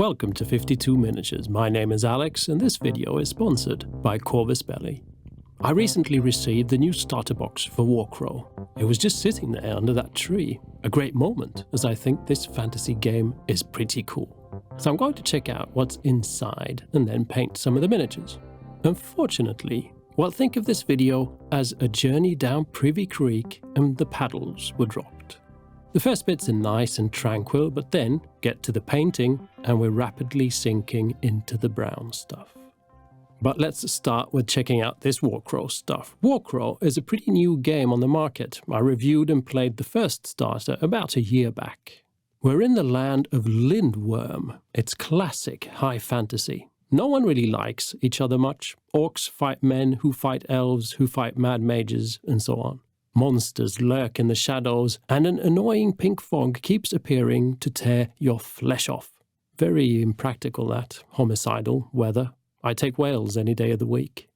welcome to 52 Miniatures. My name is Alex and this video is sponsored by Corvus Belli. I recently received the new starter box for Warcrow. It was just sitting there under that tree. A great moment, as I think this fantasy game is pretty cool. So I'm going to check out what's inside and then paint some of the miniatures. Unfortunately, well, think of this video as a journey down Privy Creek and the paddles were dropped. The first bits are nice and tranquil, but then get to the painting and we're rapidly sinking into the brown stuff. But let's start with checking out this Warcrow stuff. Warcrow is a pretty new game on the market. I reviewed and played the first starter about a year back. We're in the land of Lindworm. It's classic high fantasy. No one really likes each other much. Orcs fight men who fight elves who fight mad mages and so on. Monsters lurk in the shadows and an annoying pink fog keeps appearing to tear your flesh off. Very impractical that, homicidal weather. I take whales any day of the week.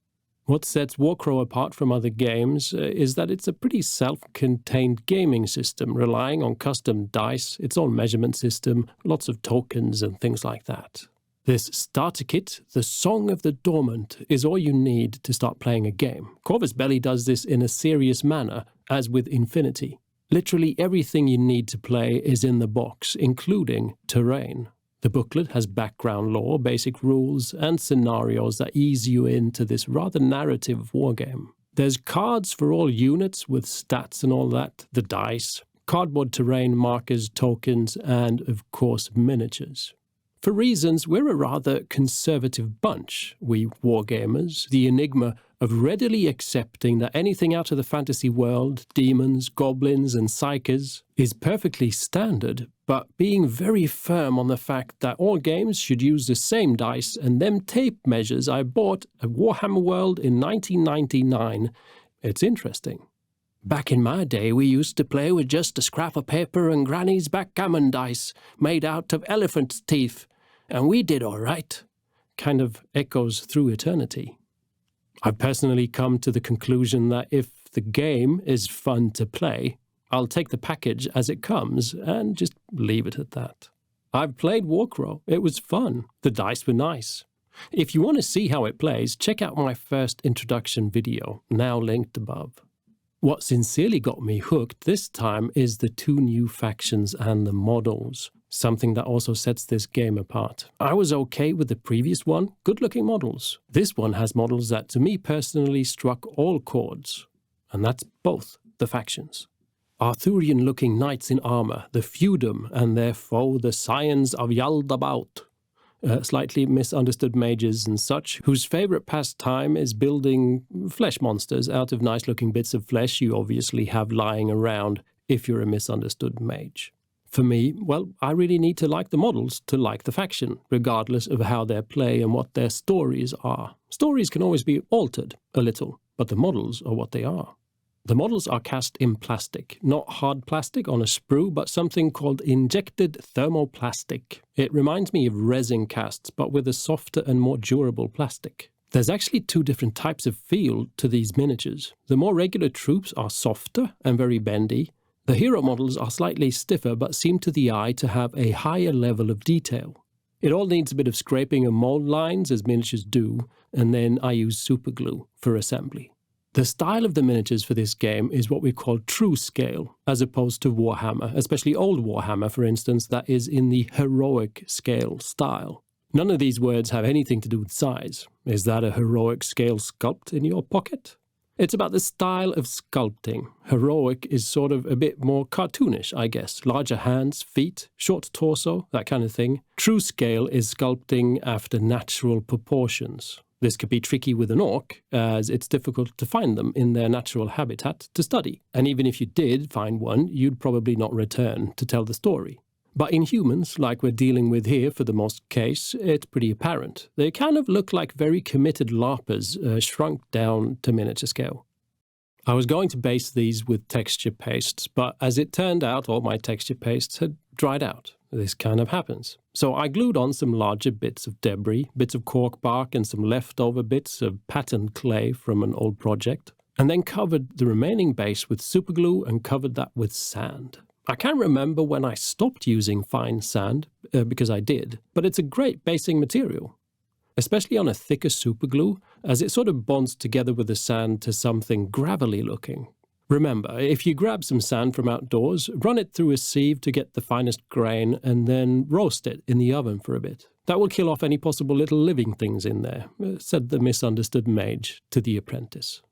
What sets Warcrow apart from other games is that it's a pretty self-contained gaming system, relying on custom dice, its own measurement system, lots of tokens and things like that. This starter kit, the Song of the Dormant, is all you need to start playing a game. Corvus Belli does this in a serious manner, as with Infinity. Literally everything you need to play is in the box, including terrain. The booklet has background lore, basic rules, and scenarios that ease you into this rather narrative wargame. There's cards for all units with stats and all that, the dice, cardboard terrain markers, tokens, and, of course, miniatures. For reasons, we're a rather conservative bunch, we wargamers, the enigma of readily accepting that anything out of the fantasy world, demons, goblins, and psykers, is perfectly standard, but being very firm on the fact that all games should use the same dice and them tape measures I bought at Warhammer World in 1999. It's interesting. Back in my day, we used to play with just a scrap of paper and Granny's backgammon dice made out of elephant's teeth, and we did all right. Kind of echoes through eternity. I've personally come to the conclusion that if the game is fun to play, I'll take the package as it comes and just leave it at that. I've played Warcrow. It was fun. The dice were nice. If you want to see how it plays, check out my first introduction video, now linked above. What sincerely got me hooked this time is the two new factions and the models, something that also sets this game apart. I was okay with the previous one, good-looking models. This one has models that to me personally struck all chords, and that's both the factions. Arthurian-looking knights in armor, the feudum, and their foe, the scions of Yaldabaoth. Slightly misunderstood mages and such, whose favorite pastime is building flesh monsters out of nice-looking bits of flesh you obviously have lying around if you're a misunderstood mage. For me, well, I really need to like the models to like the faction, regardless of how they play and what their stories are. Stories can always be altered a little, but the models are what they are. The models are cast in plastic, not hard plastic on a sprue, but something called injected thermoplastic. It reminds me of resin casts, but with a softer and more durable plastic. There's actually two different types of feel to these miniatures. The more regular troops are softer and very bendy. The hero models are slightly stiffer, but seem to the eye to have a higher level of detail. It all needs a bit of scraping of mold lines, as miniatures do, and then I use superglue for assembly. The style of the miniatures for this game is what we call true scale, as opposed to Warhammer, especially old Warhammer, for instance, that is in the heroic scale style. None of these words have anything to do with size. Is that a heroic scale sculpt in your pocket? It's about the style of sculpting. Heroic is sort of a bit more cartoonish, I guess. Larger hands, feet, short torso, that kind of thing. True scale is sculpting after natural proportions. This could be tricky with an orc, as it's difficult to find them in their natural habitat to study. And even if you did find one, you'd probably not return to tell the story. But in humans, like we're dealing with here for the most case, it's pretty apparent. They kind of look like very committed LARPers shrunk down to miniature scale. I was going to base these with texture pastes, but as it turned out, all my texture pastes had dried out. This kind of happens. So I glued on some larger bits of debris, bits of cork bark and some leftover bits of patterned clay from an old project, and then covered the remaining base with superglue and covered that with sand. I can't remember when I stopped using fine sand, because I did, but it's a great basing material, especially on a thicker superglue, as it sort of bonds together with the sand to something gravelly looking. Remember, if you grab some sand from outdoors, run it through a sieve to get the finest grain, and then roast it in the oven for a bit. That will kill off any possible little living things in there, said the misunderstood mage to the apprentice.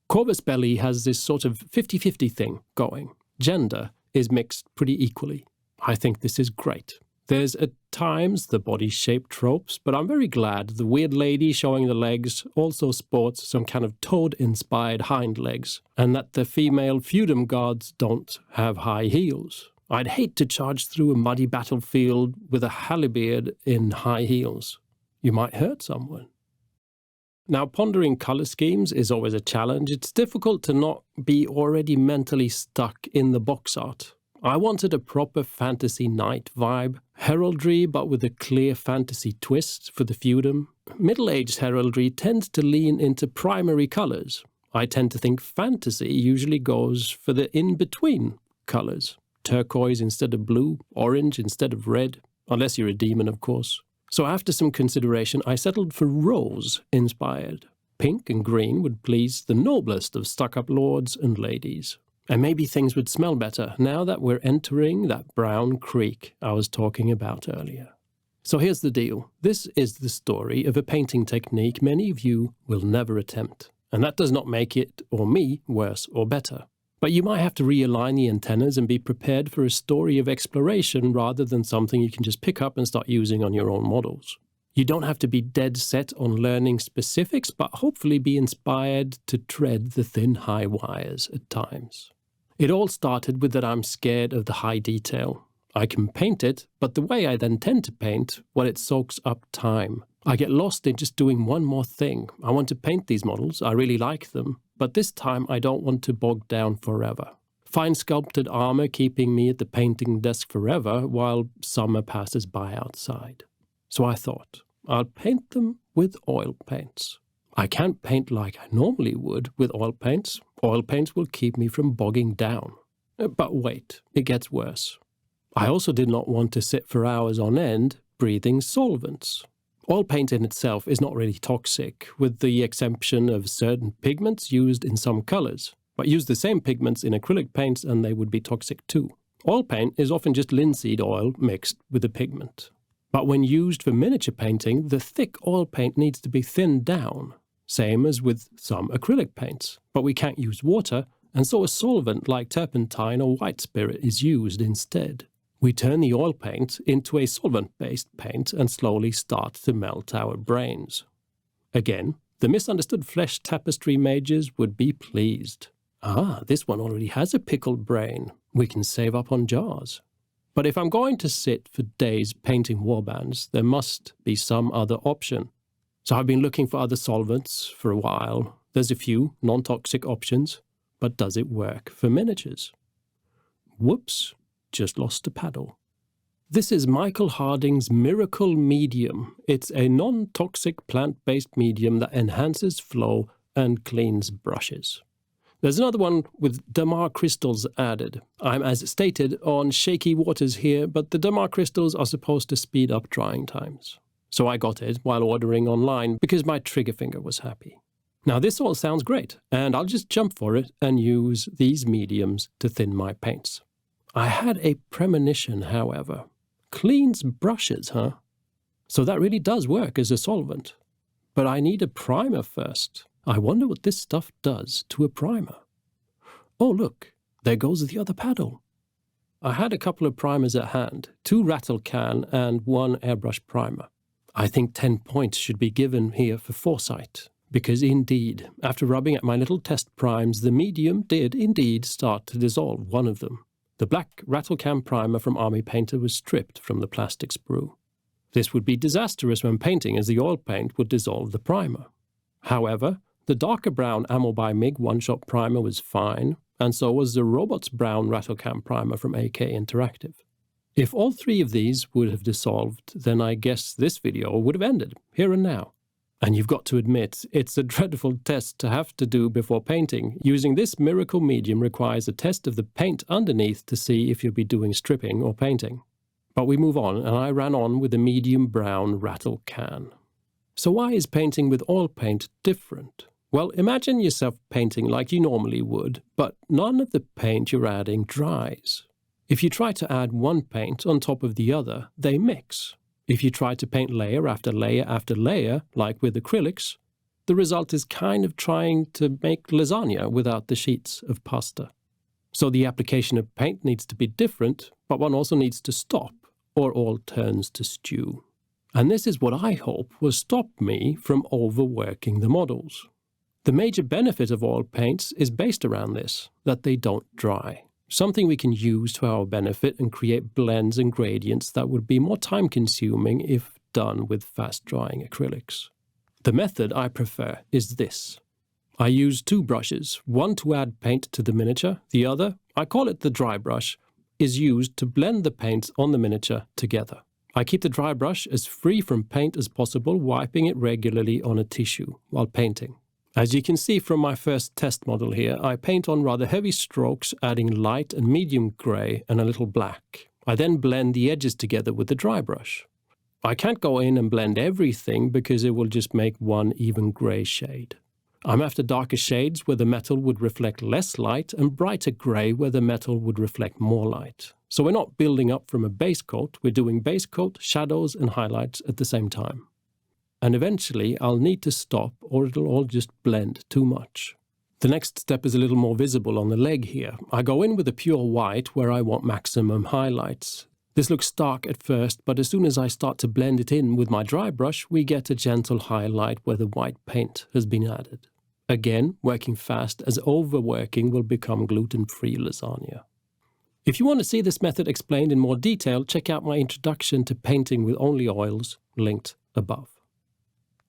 Corvus Belli has this sort of 50-50 thing going. Gender is mixed pretty equally. I think this is great. There's at times the body shape tropes, but I'm very glad the weird lady showing the legs also sports some kind of toad-inspired hind legs, and that the female feudum guards don't have high heels. I'd hate to charge through a muddy battlefield with a halberdier in high heels. You might hurt someone. Now, pondering color schemes is always a challenge. It's difficult to not be already mentally stuck in the box art. I wanted a proper fantasy knight vibe, heraldry but with a clear fantasy twist for the feudum. Middle-aged heraldry tends to lean into primary colors. I tend to think fantasy usually goes for the in-between colors. Turquoise instead of blue, orange instead of red, unless you're a demon, of course. So after some consideration, I settled for rose-inspired. Pink and green would please the noblest of stuck-up lords and ladies. And maybe things would smell better now that we're entering that brown creek I was talking about earlier. So here's the deal. This is the story of a painting technique many of you will never attempt. And that does not make it, or me, worse or better. But you might have to realign the antennas and be prepared for a story of exploration rather than something you can just pick up and start using on your own models. You don't have to be dead set on learning specifics, but hopefully be inspired to tread the thin, high wires at times. It all started with that I'm scared of the high detail. I can paint it, but the way I then tend to paint, well, it soaks up time. I get lost in just doing one more thing. I want to paint these models, I really like them, but this time I don't want to bog down forever. Fine sculpted armor keeping me at the painting desk forever while summer passes by outside. So I thought, I'll paint them with oil paints. I can't paint like I normally would with oil paints. Oil paints will keep me from bogging down. But wait, it gets worse. I also did not want to sit for hours on end breathing solvents. Oil paint in itself is not really toxic, with the exception of certain pigments used in some colors. But use the same pigments in acrylic paints and they would be toxic too. Oil paint is often just linseed oil mixed with a pigment. But when used for miniature painting, the thick oil paint needs to be thinned down, same as with some acrylic paints. But we can't use water, and so a solvent like turpentine or white spirit is used instead. We turn the oil paint into a solvent-based paint and slowly start to melt our brains. Again, the misunderstood flesh tapestry mages would be pleased. Ah, this one already has a pickled brain. We can save up on jars. But if I'm going to sit for days painting warbands, there must be some other option. So I've been looking for other solvents for a while. There's a few non-toxic options, but does it work for miniatures? Whoops. Just lost a paddle. This is Michael Harding's Miracle Medium. It's a non-toxic plant-based medium that enhances flow and cleans brushes. There's another one with Damar crystals added. I'm, as stated, on shaky waters here, but the Damar crystals are supposed to speed up drying times. So I got it while ordering online because my trigger finger was happy. Now this all sounds great, and I'll just jump for it and use these mediums to thin my paints. I had a premonition, however. Cleans brushes, huh? So that really does work as a solvent. But I need a primer first. I wonder what this stuff does to a primer. Oh, look, there goes the other paddle. I had a couple of primers at hand, 2 rattle can and 1 airbrush primer. I think 10 points should be given here for foresight, because indeed, after rubbing at my little test primes, the medium did indeed start to dissolve one of them. The black Rattlecam primer from Army Painter was stripped from the plastic sprue. This would be disastrous when painting, as the oil paint would dissolve the primer. However, the darker brown Ammo by MiG one-shot primer was fine, and so was the Robots Brown Rattlecam primer from AK Interactive. If all 3 of these would have dissolved, then I guess this video would have ended, here and now. And you've got to admit, it's a dreadful test to have to do before painting. Using this miracle medium requires a test of the paint underneath to see if you'll be doing stripping or painting. But we move on, and I ran on with the medium brown rattle can. So why is painting with oil paint different? Well, imagine yourself painting like you normally would, but none of the paint you're adding dries. If you try to add one paint on top of the other, they mix. If you try to paint layer after layer after layer, like with acrylics, the result is kind of trying to make lasagna without the sheets of pasta. So the application of paint needs to be different, but one also needs to stop, or all turns to stew. And this is what I hope will stop me from overworking the models. The major benefit of oil paints is based around this, that they don't dry. Something we can use to our benefit and create blends and gradients that would be more time-consuming if done with fast-drying acrylics. The method I prefer is this. I use two brushes, one to add paint to the miniature, the other, I call it the dry brush, is used to blend the paints on the miniature together. I keep the dry brush as free from paint as possible, wiping it regularly on a tissue while painting. As you can see from my first test model here, I paint on rather heavy strokes, adding light and medium grey and a little black. I then blend the edges together with the dry brush. I can't go in and blend everything because it will just make one even grey shade. I'm after darker shades where the metal would reflect less light and brighter grey where the metal would reflect more light. So we're not building up from a base coat, we're doing base coat, shadows and highlights at the same time. And eventually I'll need to stop or it'll all just blend too much. The next step is a little more visible on the leg here. I go in with a pure white where I want maximum highlights. This looks stark at first, but as soon as I start to blend it in with my dry brush, we get a gentle highlight where the white paint has been added. Again, working fast, as overworking will become gluten-free lasagna. If you want to see this method explained in more detail, check out my introduction to painting with only oils, linked above.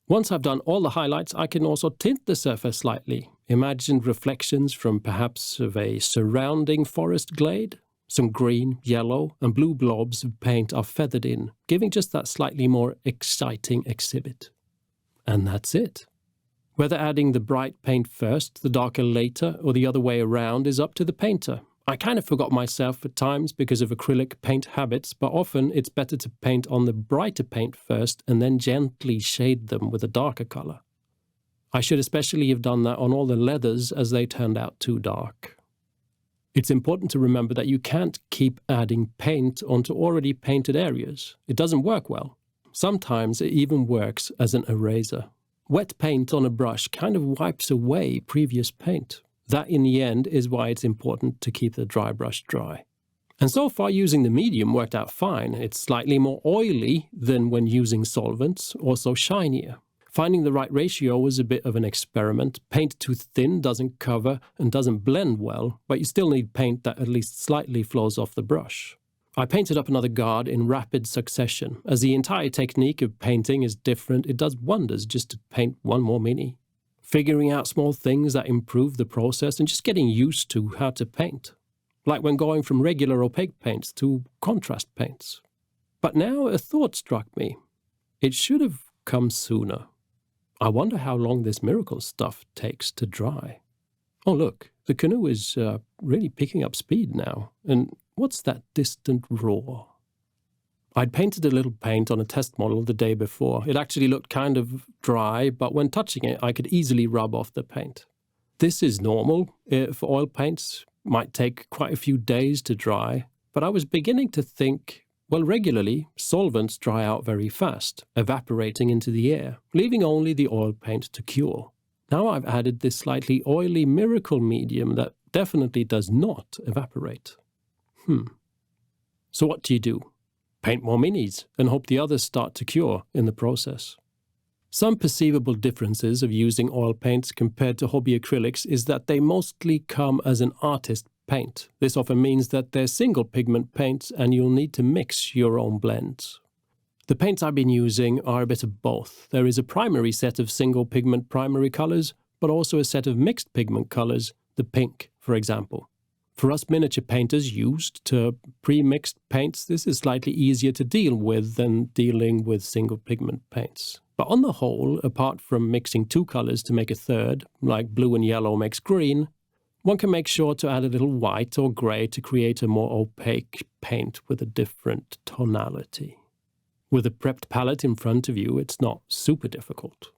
Once I've done all the highlights, I can also tint the surface slightly. Imagine reflections from perhaps of a surrounding forest glade. Some green, yellow, and blue blobs of paint are feathered in, giving just that slightly more exciting exhibit. And that's it. Whether adding the bright paint first, the darker later, or the other way around is up to the painter. I kind of forgot myself at times because of acrylic paint habits, but often it's better to paint on the brighter paint first and then gently shade them with a darker color. I should especially have done that on all the leathers as they turned out too dark. It's important to remember that you can't keep adding paint onto already painted areas. It doesn't work well. Sometimes it even works as an eraser. Wet paint on a brush kind of wipes away previous paint. That, in the end, is why it's important to keep the dry brush dry. And so far, using the medium worked out fine. It's slightly more oily than when using solvents, also shinier. Finding the right ratio was a bit of an experiment. Paint too thin doesn't cover and doesn't blend well, but you still need paint that at least slightly flows off the brush. I painted up another guard in rapid succession. As the entire technique of painting is different, it does wonders just to paint one more mini. Figuring out small things that improve the process and just getting used to how to paint. Like when going from regular opaque paints to contrast paints. But now a thought struck me. It should have come sooner. I wonder how long this miracle stuff takes to dry. Oh look, the canoe is really picking up speed now. And what's that distant roar? I'd painted a little paint on a test model the day before. It actually looked kind of dry, but when touching it, I could easily rub off the paint. This is normal. For oil paints, might take quite a few days to dry, but I was beginning to think, well, regularly, solvents dry out very fast, evaporating into the air, leaving only the oil paint to cure. Now I've added this slightly oily miracle medium that definitely does not evaporate. So what do? Paint more minis and hope the others start to cure in the process. Some perceivable differences of using oil paints compared to hobby acrylics is that they mostly come as an artist paint. This often means that they're single pigment paints and you'll need to mix your own blends. The paints I've been using are a bit of both. There is a primary set of single pigment primary colors, but also a set of mixed pigment colors, the pink, for example. For us miniature painters used to pre-mixed paints, this is slightly easier to deal with than dealing with single pigment paints. But on the whole, apart from mixing two colors to make a third, like blue and yellow makes green, one can make sure to add a little white or gray to create a more opaque paint with a different tonality. With a prepped palette in front of you, it's not super difficult.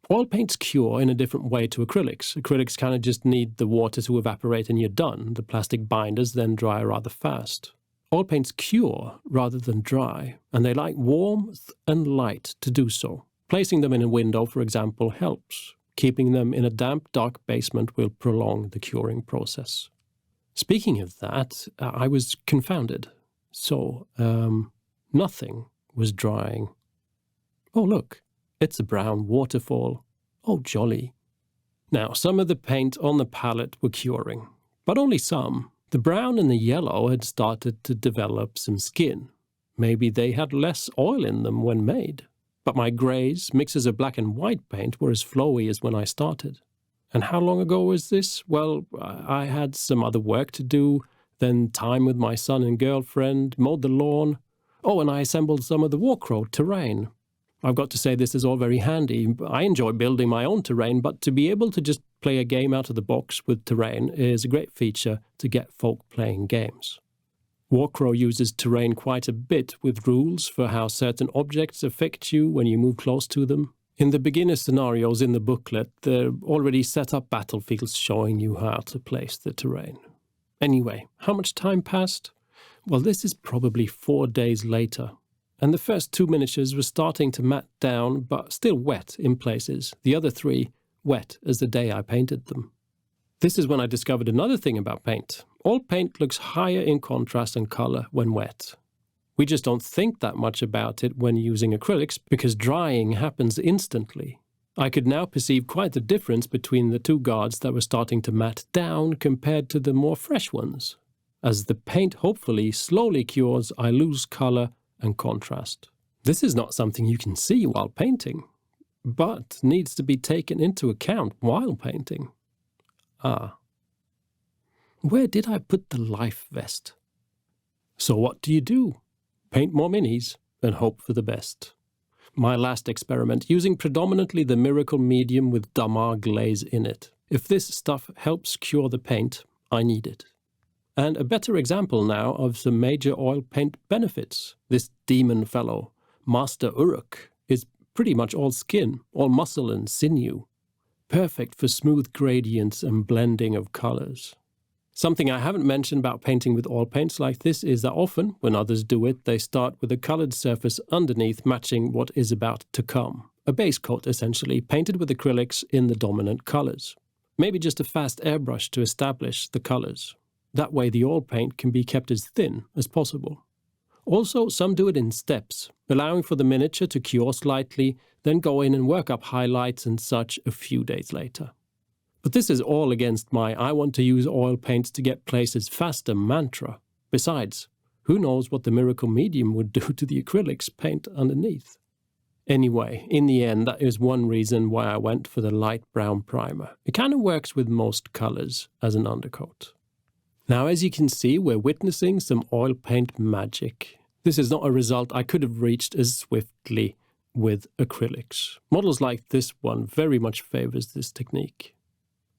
Oil paints cure in a different way to acrylics. Acrylics kind of just need the water to evaporate and you're done. The plastic binders then dry rather fast. Oil paints cure rather than dry, and they like warmth and light to do so. Placing them in a window, for example, helps. Keeping them in a damp, dark basement will prolong the curing process. Speaking of that, I was confounded. So, nothing was drying. Oh, look, it's a brown waterfall. Oh, jolly. Now, some of the paint on the palette were curing, but only some. The brown and the yellow had started to develop some skin. Maybe they had less oil in them when made. But my greys, mixes of black and white paint, were as flowy as when I started. And how long ago was this? Well, I had some other work to do, then time with my son and girlfriend, mowed the lawn. Oh, and I assembled some of the Warcrow terrain. I've got to say this is all very handy. I enjoy building my own terrain, but to be able to just play a game out of the box with terrain is a great feature to get folk playing games. Warcrow uses terrain quite a bit with rules for how certain objects affect you when you move close to them. In the beginner scenarios in the booklet, there are already set up battlefields showing you how to place the terrain. Anyway, how much time passed? Well, this is probably 4 days later, and the first 2 miniatures were starting to matte down, but still wet in places. The other 3 wet as the day I painted them. This is when I discovered another thing about paint. All paint looks higher in contrast and color when wet. We just don't think that much about it when using acrylics because drying happens instantly. I could now perceive quite the difference between the 2 guards that were starting to matte down compared to the more fresh ones. As the paint hopefully slowly cures, I lose color and contrast. This is not something you can see while painting, but needs to be taken into account while painting. Where did I put the life vest? So what do? Paint more minis and hope for the best. My last experiment, using predominantly the miracle medium with Dormant glaze in it. If this stuff helps cure the paint, I need it. And a better example now of some major oil paint benefits. This demon fellow, Master Uruk, is pretty much all skin, all muscle and sinew. Perfect for smooth gradients and blending of colors. Something I haven't mentioned about painting with oil paints like this is that often, when others do it, they start with a colored surface underneath matching what is about to come. A base coat, essentially, painted with acrylics in the dominant colors. Maybe just a fast airbrush to establish the colors. That way the oil paint can be kept as thin as possible. Also, some do it in steps, allowing for the miniature to cure slightly, then go in and work up highlights and such a few days later. But this is all against my I want to use oil paints to get places faster mantra. Besides, who knows what the miracle medium would do to the acrylics paint underneath. Anyway, in the end, that is one reason why I went for the light brown primer. It kind of works with most colors as an undercoat. Now, as you can see, we're witnessing some oil paint magic. This is not a result I could have reached as swiftly with acrylics. Models like this one very much favors this technique.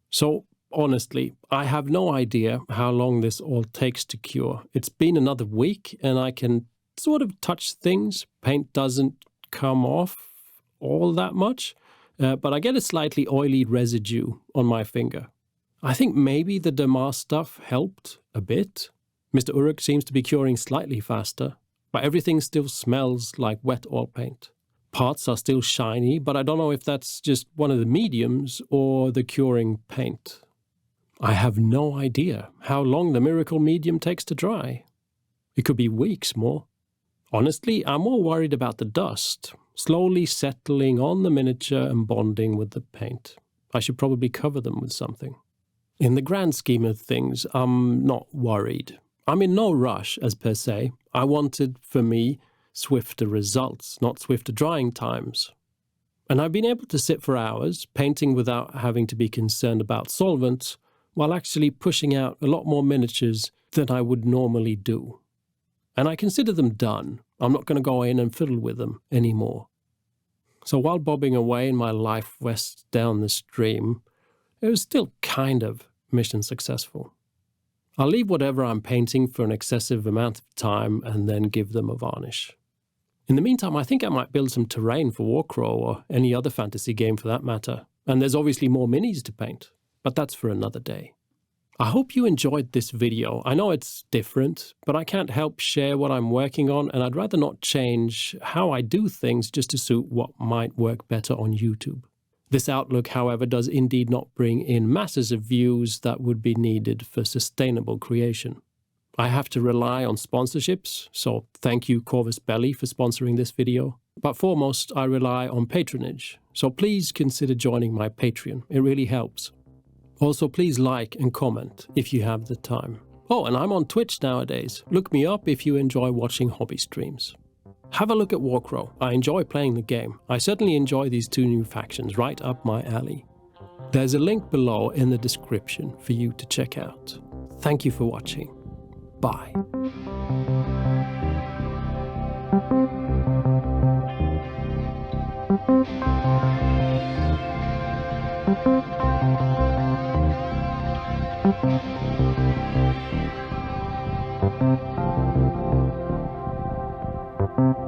So, honestly, I have no idea how long this all takes to cure. It's been another week and I can sort of touch things. Paint doesn't come off all that much, but I get a slightly oily residue on my finger. I think maybe the Dormant stuff helped a bit. Mr. Uruk seems to be curing slightly faster, but everything still smells like wet oil paint. Parts are still shiny, but I don't know if that's just one of the mediums or the curing paint. I have no idea how long the miracle medium takes to dry. It could be weeks more. Honestly, I'm more worried about the dust, slowly settling on the miniature and bonding with the paint. I should probably cover them with something. In the grand scheme of things, I'm not worried. I'm in no rush, as per se. I wanted, for me, swifter results, not swifter drying times. And I've been able to sit for hours, painting without having to be concerned about solvents, while actually pushing out a lot more miniatures than I would normally do. And I consider them done. I'm not going to go in and fiddle with them anymore. So while bobbing away in my life vest down the stream, it was still kind of mission successful. I'll leave whatever I'm painting for an excessive amount of time and then give them a varnish. In the meantime, I think I might build some terrain for Warcrow or any other fantasy game for that matter. And there's obviously more minis to paint, but that's for another day. I hope you enjoyed this video. I know it's different, but I can't help share what I'm working on, and I'd rather not change how I do things just to suit what might work better on YouTube. This outlook, however, does indeed not bring in masses of views that would be needed for sustainable creation. I have to rely on sponsorships, so thank you Corvus Belli for sponsoring this video. But foremost, I rely on patronage, so please consider joining my Patreon. It really helps. Also, please like and comment if you have the time. Oh, and I'm on Twitch nowadays. Look me up if you enjoy watching hobby streams. Have a look at Warcrow. I enjoy playing the game. I certainly enjoy these two new factions, right up my alley. There's a link below in the description for you to check out. Thank you for watching. Bye. Thank you.